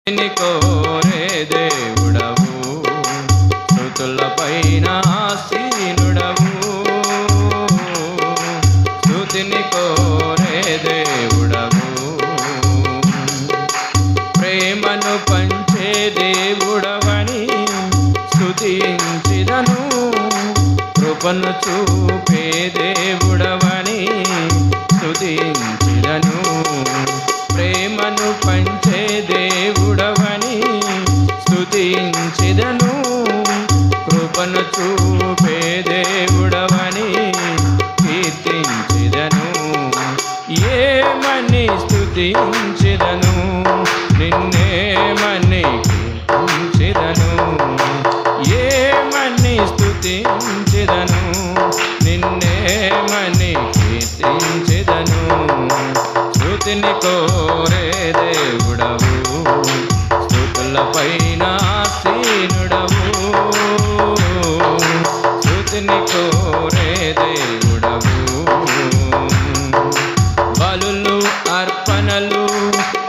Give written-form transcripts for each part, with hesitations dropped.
కోరే దేవుడవు, స్తుతులపైన ఆసీనుడవు. స్తుతిని కోరే దేవుడవు, ప్రేమను పంచే దేవుడవని స్తుతించిదను. కృపను చూపే దేవుడవని స్తుతించిదను. ప్రేమను పంచే దేవుడవని స్తుతించిదను. కృపను చూపే దేవుడవని కీర్తించిదను. ఏమని స్తుతించిదను, నిన్నేమని కీర్తించిదను. ఏమని స్తుతించిదను, నిన్నేమని కీర్తించిదను. స్తుతిని కోరే దేవుడవు, స్తుతులపైన ఆసీనుడవు. స్తుతిని కోరే దేవుడవు, బలులు అర్పణలు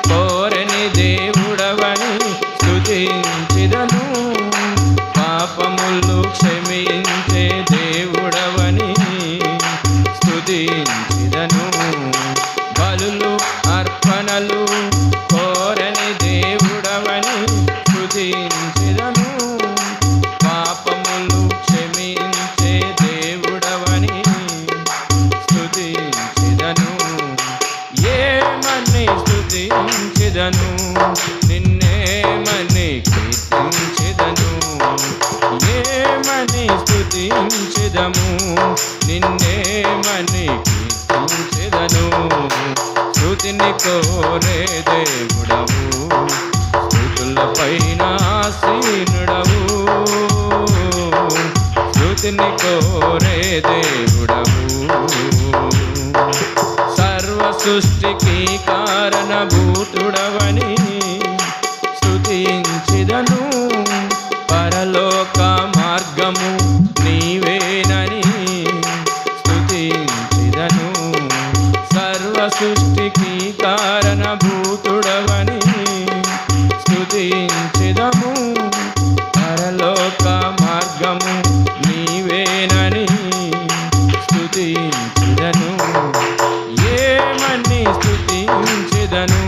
కోరని దేవుడవని స్తుతించిదను. పాపములు క్షమించే దేవుడవని స్తుతించిదను. బలులు అర్పణలు కోరని దేవుడవని స్తుతించిదను. పాపములు క్షమించే దేవుడవని స్తుతించిదను. ఏమని స్తుతించిదను, నిన్నేమని కీర్తించిదను. ఏమని స్తుతించిదము, నిన్నేమని కీర్తించిదను. స్తుతిని కోరే దేవుడవు, స్తుతులపైన ఆసీనుడవు. స్తుతిని కోరే దేవుడవు, సర్వ సృష్టికి కారణభూతుడవని స్తుతించిదను. పరలోక మార్గము నీవేనని స్తుతించిదను. సర్వ సృష్టికి కారణభూతుడవని స్తుతించిదము. పరలోక మార్గము నీవేనని స్తుతించిదను. ఏమని స్తుతించిదను,